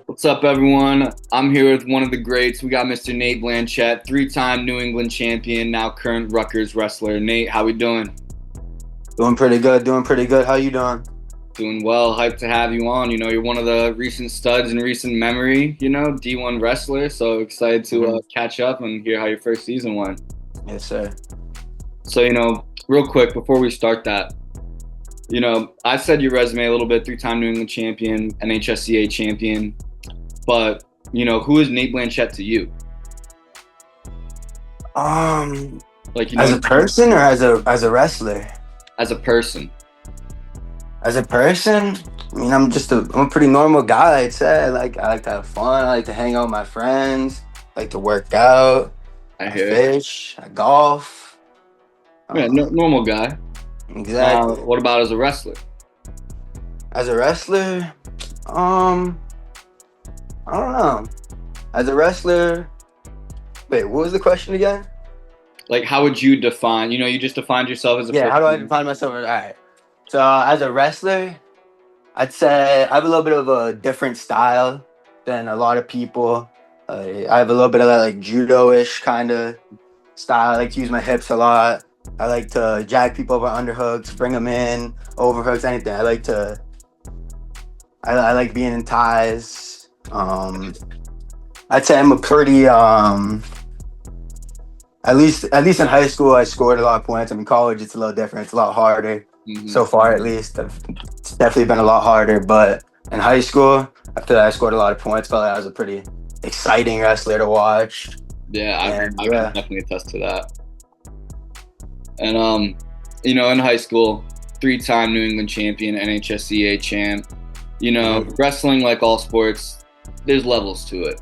What's up, everyone? I'm here with one of the greats. We got Mr. Nate Blanchette, three-time New England champion, now current Rutgers wrestler. Nate, how we doing? Doing pretty good. How you doing? Doing well. Hyped to have you on. You're one of the recent studs in recent memory, D1 wrestler. So excited to catch up and hear how your first season went. Yes, sir. So, real quick before we start that, I said your resume a little bit, three-time New England champion, NHSCA champion. But, who is Nate Blanchette to you? As a person or as a wrestler? As a person. As a person, I'm a pretty normal guy, I'd say. I like to have fun. I like to hang out with my friends. I like to work out. I fish. I golf. Yeah, normal guy. Exactly. What about as a wrestler? As a wrestler, I don't know. As a wrestler, wait, what was the question again? Like, how would you define? You just defined yourself as a person. How do I define myself? All right. So as a wrestler, I'd say I have a little bit of a different style than a lot of people. I have a little bit of that like judo-ish kind of style. I like to use my hips a lot. I like to jack people over underhooks, bring them in, overhooks, anything. I like being in ties. I'd say I'm a pretty at least in high school I scored a lot of points. In college it's a little different. It's a lot harder. So far, at least. It's definitely been a lot harder, but in high school, after that I scored a lot of points. Felt like I was a pretty exciting wrestler to watch. Yeah, I can definitely attest to that. And in high school, three-time New England champion, NHSCA champ. Wrestling, like all sports, there's levels to it.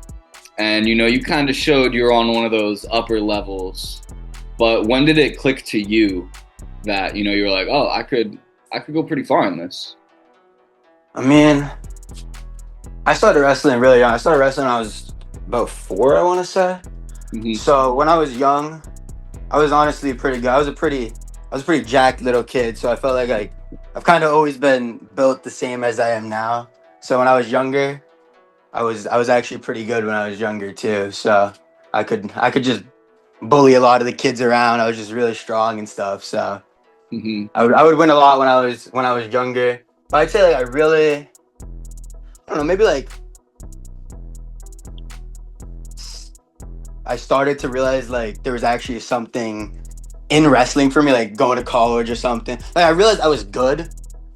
And, you kind of showed you're on one of those upper levels. But when did it click to you that, you were like, oh, I could go pretty far in this? I started wrestling really young. I started wrestling when I was about 4, I want to say. So when I was young, I was honestly pretty good. I was a pretty jacked little kid. So I felt like I've kind of always been built the same as I am now. So when I was younger, I was actually pretty good when I was younger too. So I could just bully a lot of the kids around. I was just really strong and stuff. So I would win a lot when I was younger. But I'd say I don't know, maybe I started to realize there was actually something in wrestling for me, like going to college or something. I realized I was good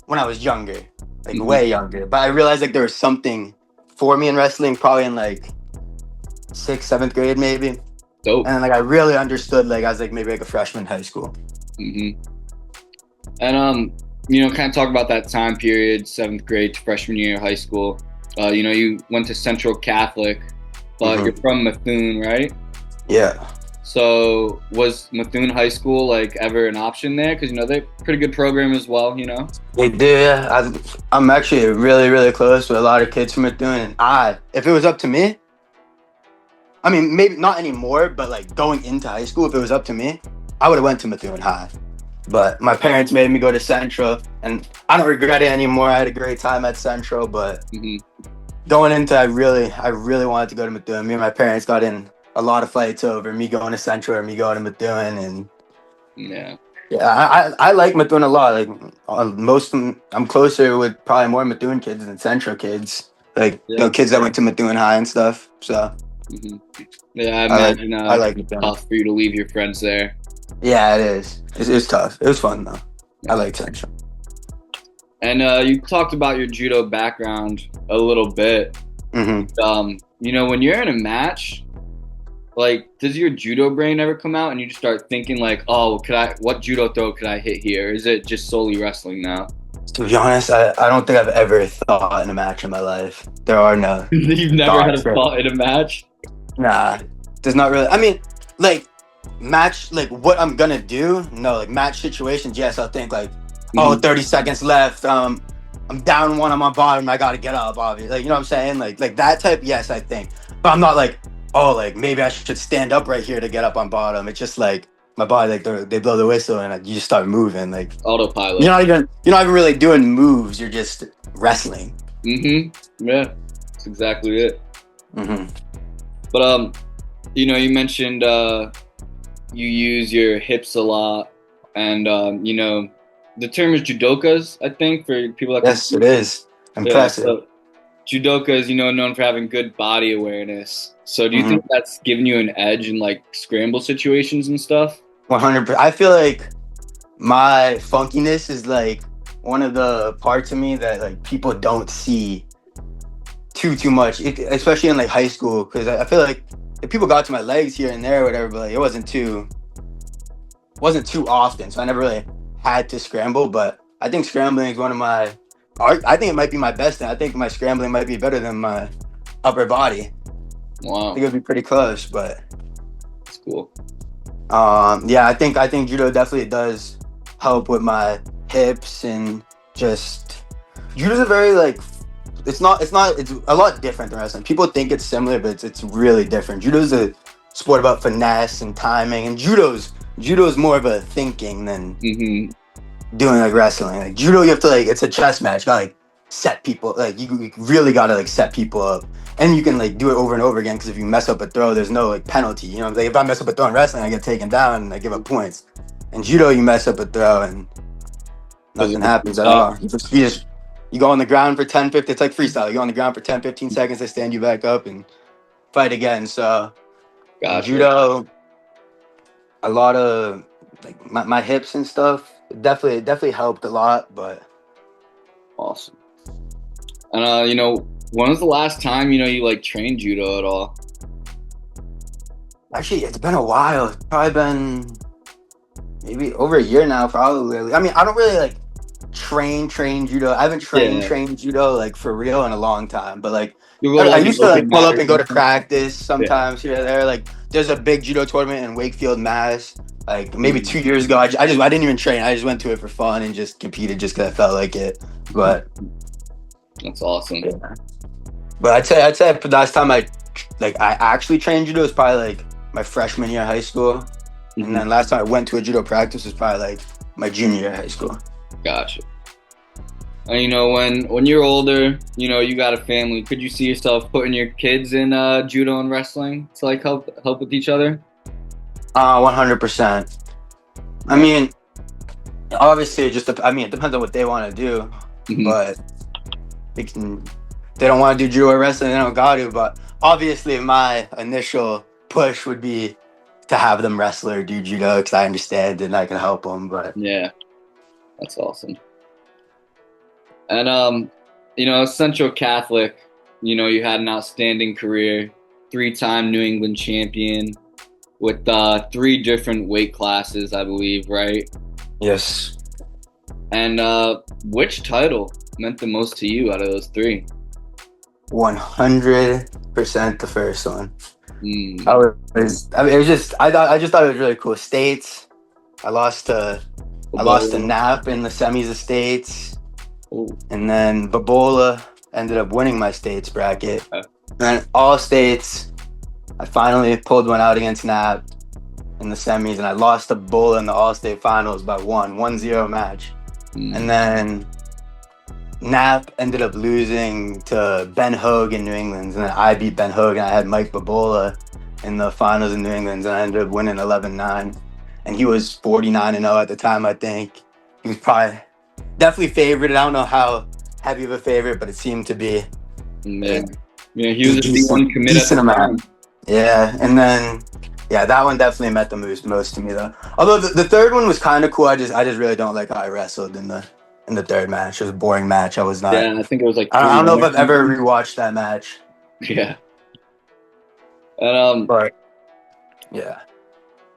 when I was younger, way younger. But I realized there was something for me in wrestling probably in 6th, 7th grade maybe. Dope. And I really understood I was maybe a freshman in high school. And kind of talk about that time period, 7th grade to freshman year of high school. You went to Central Catholic, but you're from Methuen, right? Yeah. So was Methuen High School ever an option there? Because they're a pretty good program as well. They do. Yeah. I'm actually really, really close with a lot of kids from Methuen, and if it was up to me, maybe not anymore, but going into high school, if it was up to me, I would have went to Methuen High. But my parents made me go to Central, and I don't regret it anymore. I had a great time at Central, but going into, I really wanted to go to Methuen. Me and my parents got in a lot of fights over me going to Central or me going to Methuen, and I like Methuen a lot. I'm closer with probably more Methuen kids than Central kids. Kids that went to Methuen High and stuff. So yeah, I imagine I like Methuen. Tough for you to leave your friends there. Yeah, it is. It's tough. It was fun though. I like Central. And you talked about your judo background a little bit. When you're in a match, does your judo brain ever come out and you just start thinking what judo throw could I hit here? Is it just solely wrestling now? To be honest, I don't think I've ever thought in a match in my life. There are no. You've never had a thought in a match? Nah, there's not really. Match, what I'm gonna do? No, match situations, yes, I'll think 30 seconds left. I'm down one, I'm on bottom, I gotta get up, obviously. You know what I'm saying? Like that type, yes, I think. But I'm not maybe I should stand up right here to get up on bottom. It's just my body, like they blow the whistle and you just start moving. Like autopilot. You're not even really doing moves. You're just wrestling. Yeah, that's exactly it. But you know, you mentioned you use your hips a lot, and you know, the term is judokas, I think, for people that. Yes, it is impressive. Yeah, so judokas, you know, known for having good body awareness. So do you think that's giving you an edge in like scramble situations and stuff? 100%. I feel like my funkiness is like one of the parts of me that like people don't see too much, especially in like high school, because I feel like if people got to my legs here and there or whatever, but like, it wasn't too often, so I never really had to scramble. But I think scrambling is one of my, I think it might be my best thing. I think my scrambling might be better than my upper body. Wow, I think it would be pretty close, but that's cool. Yeah, I think judo definitely does help with my hips, and just judo's a very like it's a lot different than wrestling. People think it's similar, but it's really different. Judo's a sport about finesse and timing, and judo's more of a thinking than doing like wrestling. Like judo, you have to like, it's a chess match. You gotta like set people, like you really gotta like set people up, and you can like do it over and over again, because if you mess up a throw, there's no like penalty. You know, like if I mess up a throw in wrestling, I get taken down and I give up points. In judo, you mess up a throw and nothing happens at all. You go on the ground for 10, 15, it's like freestyle. You go on the ground for 10, 15 seconds, they stand you back up and fight again. So judo, a lot of like my hips and stuff, definitely helped a lot, but awesome. And you know, when was the last time, you know, you like trained judo at all? Actually, it's been a while. It's probably been maybe over a year now, probably. I mean, I don't really like train judo. I haven't trained judo like for real in a long time, but like I used to like pull up and go to practice sometimes here and there. Like there's a big judo tournament in Wakefield, Mass. Like maybe 2 years ago, I didn't even train. I just went to it for fun and just competed just because I felt like it. But that's awesome. Yeah. But I'd say the last time I actually trained judo was probably like my freshman year of high school, and then last time I went to a judo practice was probably like my junior year of high school. Gotcha. And you know, when you're older, you know, you got a family, could you see yourself putting your kids in judo and wrestling to like help with each other? 100%. I mean, obviously, it depends on what they want to do, but they don't want to do judo or wrestling, they don't got to. But obviously, my initial push would be to have them wrestle or do judo, because I understand and I can help them. But yeah, that's awesome. And you know, Central Catholic, you know, you had an outstanding career, 3-time New England champion with 3 different weight classes, I believe, right? Yes. And which title meant the most to you out of those 3? 100% the first one. I just thought it was really cool. States. I lost to Nap in the semis of states. Ooh. And then Babola ended up winning my states bracket. And then all states, I finally pulled one out against Nap in the semis, and I lost to Babola in the all-state finals by 1-0 match. And then Nap ended up losing to Ben Hogue in New England, and then I beat Ben Hogue, and I had Mike Babola in the finals in New England, and I ended up winning 11-9. And he was 49-0 at the time, I think. He was probably definitely favored. I don't know how heavy of a favorite, but it seemed to be. Yeah, he was a D1 commit decent amount. Yeah, and then that one definitely meant the most to me though. Although the third one was kind of cool. I just really don't like how I wrestled in the third match. It was a boring match. I was not. Yeah, I think it was like. I don't know if I've ever rewatched that match. Yeah. And But yeah.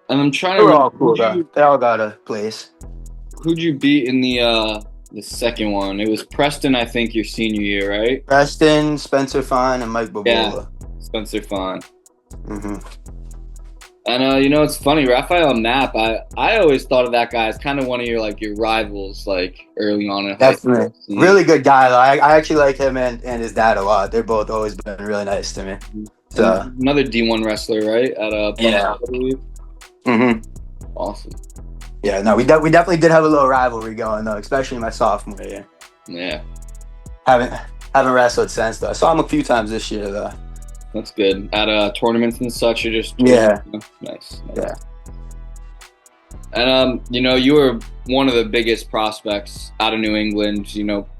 And I'm trying to. They were all cool though. They all got a place. Who'd you beat in the second one? It was Preston, I think, your senior year, right? Preston, Spencer Fine, and Mike Babola. Yeah, Spencer Fine. And you know, it's funny, Raphael Knapp, I always thought of that guy as kind of one of your rivals, like early on in high school. Definitely. Really good guy though. I actually like him and his dad a lot. They're both always been really nice to me. So another D1 wrestler, right? At yeah. I believe. Awesome. Yeah, no, we definitely did have a little rivalry going though, especially my sophomore year. Yeah. Haven't wrestled since though. I saw him a few times this year though. That's good. At tournaments and such, you're just yeah. Nice. Yeah. And you were one of the biggest prospects out of New England.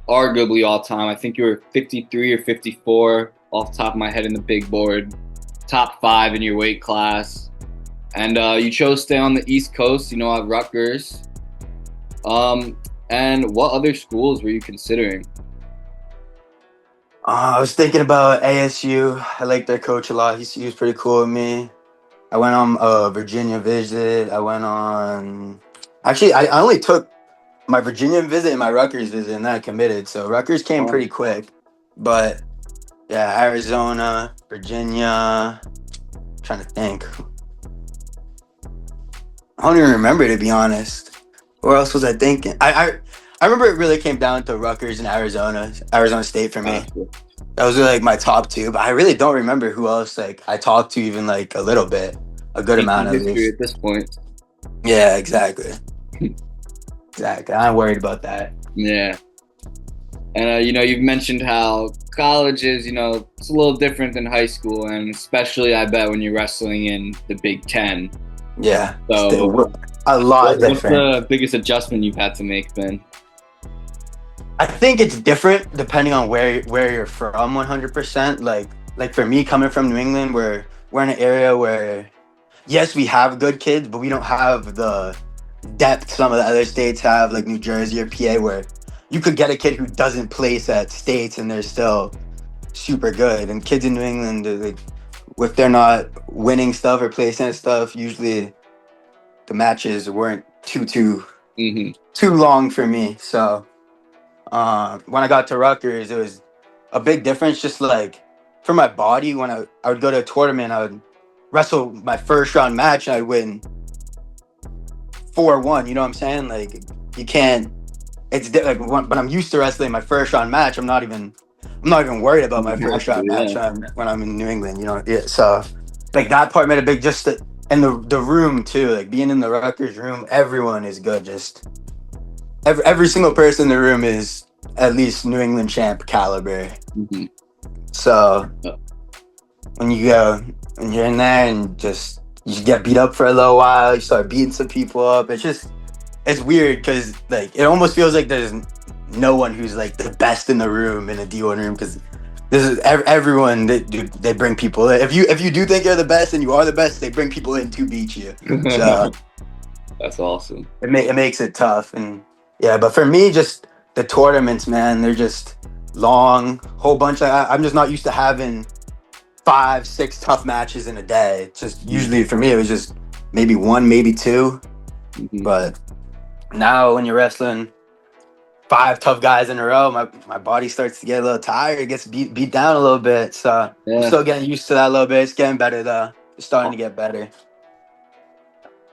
Arguably all time. I think you were 53 or 54 off the top of my head in the big board. Top 5 in your weight class. And you chose to stay on the East Coast, at Rutgers. And what other schools were you considering? I was thinking about ASU. I liked their coach a lot. He was pretty cool with me. I went on a Virginia visit. I went on... Actually, I only took my Virginia visit and my Rutgers visit, and then I committed. So Rutgers came pretty quick. But, yeah, Arizona, Virginia... I'm trying to think. I don't even remember, to be honest. Where else was I thinking? I remember it really came down to Rutgers and Arizona State for me. Those were like my top 2, but I really don't remember who else like I talked to even like a little bit, a good amount of history at this point. Yeah, exactly. Exactly. I'm worried about that. Yeah. And you've mentioned how college is, it's a little different than high school, and especially I bet when you're wrestling in the Big Ten. Yeah. So a lot different. What's the biggest adjustment you've had to make, Ben? I think it's different depending on where you're from 100%. Like for me, coming from New England, we're in an area where, yes, we have good kids, but we don't have the depth some of the other states have, like New Jersey or PA, where you could get a kid who doesn't place at states and they're still super good. And kids in New England, like, if they're not winning stuff or placing at stuff, usually the matches weren't too long for me. So when I got to Rutgers, it was a big difference. Just like for my body, when I would go to a tournament, I would wrestle my first round match and I'd win 4-1. You know what I'm saying? Like you can't. It's like when I'm used to wrestling my first round match, I'm not even worried about my first round match when I'm in New England. Yeah. So like that part made a big and the room too. Like being in the Rutgers room, everyone is good. Just every single person in the room is at least New England champ caliber. Mm-hmm. So when you're in there and just you get beat up for a little while, you start beating some people up. It's weird because like it almost feels like there's no one who's like the best in the room in a D1 room, because this is everyone they bring people in. If you do think you're the best and you are the best, they bring people in to beat you. So that's awesome. It makes it tough. And yeah, but for me, just the tournaments, man, they're just long, whole bunch. I'm just not used to having 5-6 tough matches in a day. It's just usually for me it was just maybe 1, maybe 2. Mm-hmm. But now when you're wrestling 5 tough guys in a row, my body starts to get a little tired. It gets beat down a little bit. So I'm still getting used to that a little bit. It's getting better though. It's starting to get better.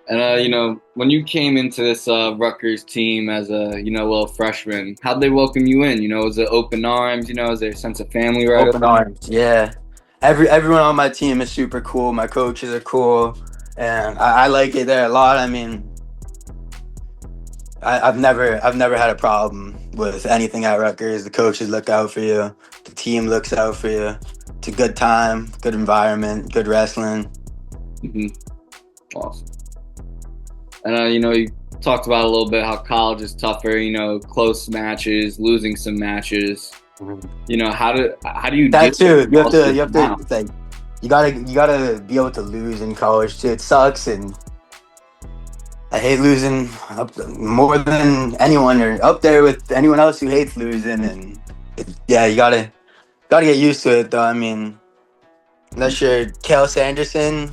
And when you came into this Rutgers team as a little freshman, how'd they welcome you in? Was it open arms? Is there a sense of family right? Open arms, yeah. Everyone on my team is super cool. My coaches are cool, and I like it there a lot. I mean, I've never had a problem with anything at Rutgers. The coaches look out for you. The team looks out for you. It's a good time, good environment, good wrestling. Mm-hmm. Awesome. And you talked about a little bit how college is tougher. Close matches, losing some matches. Mm-hmm. How do you that too? You have to like you gotta be able to lose in college too. It sucks, and I hate losing more than anyone, or up there with anyone else who hates losing. And you gotta get used to it though. I mean, unless you're Kale Sanderson,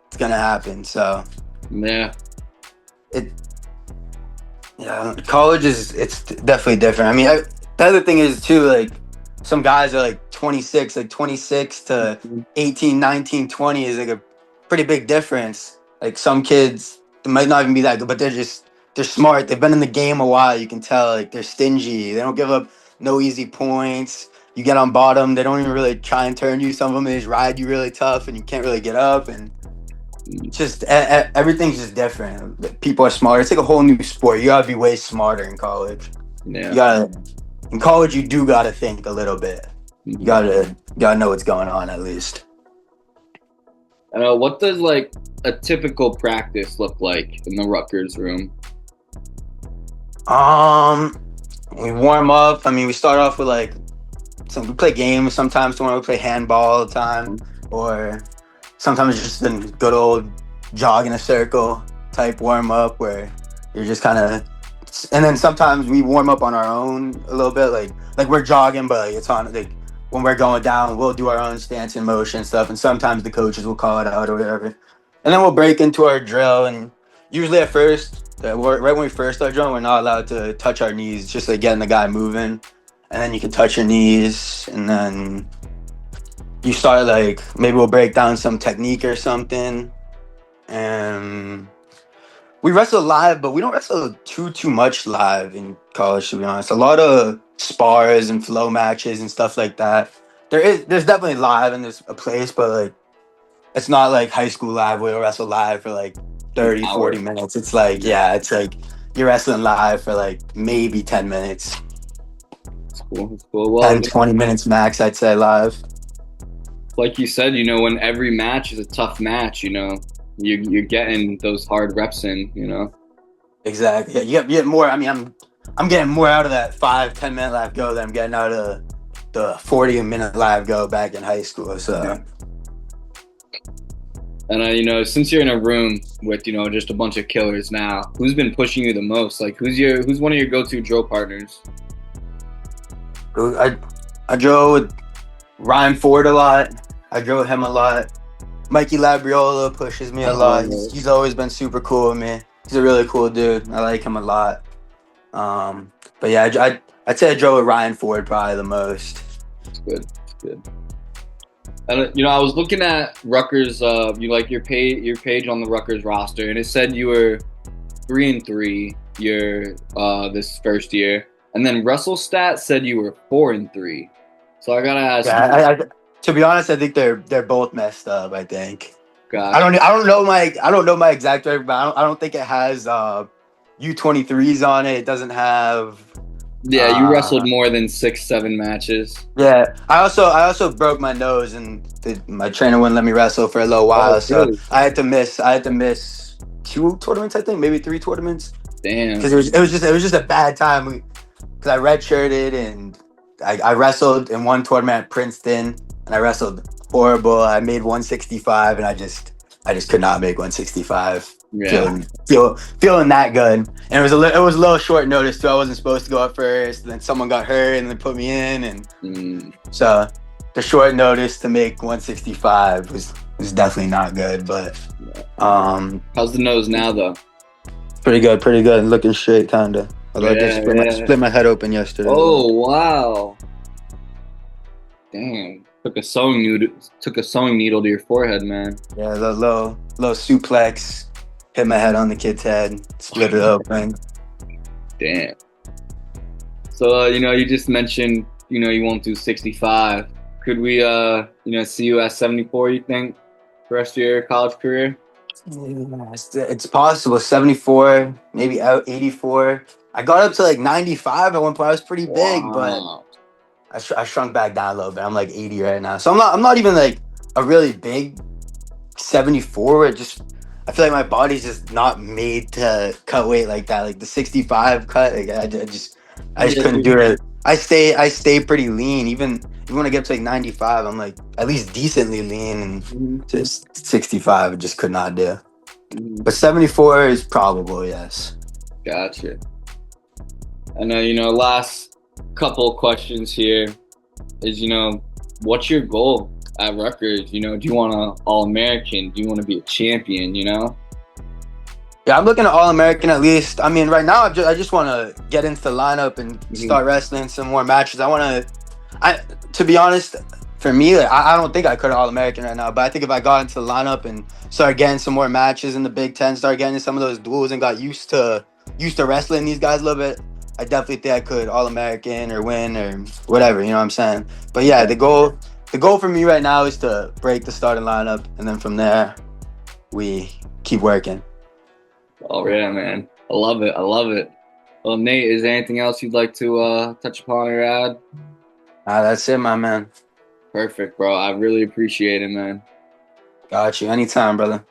it's gonna happen. So college it's definitely different. I mean, the other thing is too, like some guys are like 26 to 18, 19, 20 is like a pretty big difference. Like some kids, they might not even be that good, but they're smart. They've been in the game a while. You can tell, like they're stingy. They don't give up no easy points. You get on bottom, they don't even really try and turn you. Some of them, they just ride you really tough and you can't really get up. And just everything's just different. People are smarter. It's like a whole new sport. You gotta be way smarter in college. Yeah. In college, you do gotta think a little bit. You gotta know what's going on at least. What does like a typical practice look like in the Rutgers room? We warm up. I mean, we start off with like we play games. Sometimes we play handball all the time, or sometimes just a good old jog in a circle type warm up where you're just kind of. And then sometimes we warm up on our own a little bit, like we're jogging, but like, it's on like when we're going down, we'll do our own stance and motion stuff, and sometimes the coaches will call it out or whatever. And then we'll break into our drill, and usually at first, right when we first start drilling, we're not allowed to touch our knees, just like getting the guy moving, and then you can touch your knees, and then you start like maybe we'll break down some technique or something, and we wrestle live, but we don't wrestle too much live in college, to be honest. A lot of spars and flow matches and stuff like that. There's definitely live and there's a place, but like it's not like high school live where you wrestle live for like 30, 40 minutes. It's like, it's like you're wrestling live for like maybe 10 minutes. That's cool. Well, 10, 20 minutes max, I'd say live. Like you said, when every match is a tough match, you're getting those hard reps in, Exactly. Yeah, you get more. I mean, I'm getting more out of that 5-10 minute live go than I'm getting out of the 40-minute live go back in high school. So, and since you're in a room with just a bunch of killers now, who's been pushing you the most? Like, who's one of your go-to drill partners? I drove with Ryan Ford a lot. I drove with him a lot. Mikey Labriola pushes me a lot. He's always been super cool with me. He's a really cool dude. I like him a lot. But yeah, I'd say I drove with Ryan Ford probably the most. It's good. And I was looking at Rutgers. Your page on the Rutgers roster, and it said you were 3-3 this first year, and then WrestleStat said you were 4-3. So I gotta ask. Yeah, to be honest, I think they're both messed up. I think. God. I don't know my exact record, but I don't think it has U23s on it. It doesn't have. Yeah, you wrestled more than 6-7 matches. Yeah, I also broke my nose, and my trainer wouldn't let me wrestle for a little while, so really? I had to miss 2 tournaments, I think, maybe 3 tournaments. Damn. Because it was just a bad time. Because I redshirted and I wrestled in one tournament at Princeton, and I wrestled horrible. I made 165, and I just could not make 165. Yeah. Feeling that good, and it was a little short notice too. I wasn't supposed to go up first, and then someone got hurt, and they put me in, and so the short notice to make 165 was definitely not good. But how's the nose now though? Pretty good, looking straight kinda. Although I just split my head open yesterday. Oh wow! Damn, took a sewing needle to your forehead, man. Yeah, the little suplex. Hit my head on the kid's head, split it open. Damn. So, you just mentioned, you won't do 65. Could we, see you at 74, you think, for the rest of your college career? It's possible. 74, maybe out 84. I got up to like 95 at one point. I was pretty big, but I shrunk back down a little bit. I'm like 80 right now. So I'm not even like a really big 74. I feel like my body's just not made to cut weight like that. Like the 65 cut, like I just couldn't do it. I stay pretty lean. Even when I get to like 95, I'm like at least decently lean, and just 65 I just could not do. But 74 is probable, yes. Gotcha. And last couple questions here is what's your goal at Rutgers? Do you want to All-American? Do you want to be a champion? Yeah, I'm looking at All-American at least. I mean, right now I just want to get into the lineup and start wrestling some more matches. To be honest, for me, like, I don't think I could All-American right now, but I think if I got into the lineup and started getting some more matches in the Big Ten, started getting into some of those duels and got used to wrestling these guys a little bit, I definitely think I could All-American or win or whatever, you know what I'm saying? But yeah, the goal for me right now is to break the starting lineup, and then from there, we keep working. Oh yeah, man. I love it. I love it. Well, Nate, is there anything else you'd like to touch upon or add? That's it, my man. Perfect, bro. I really appreciate it, man. Got you. Anytime, brother.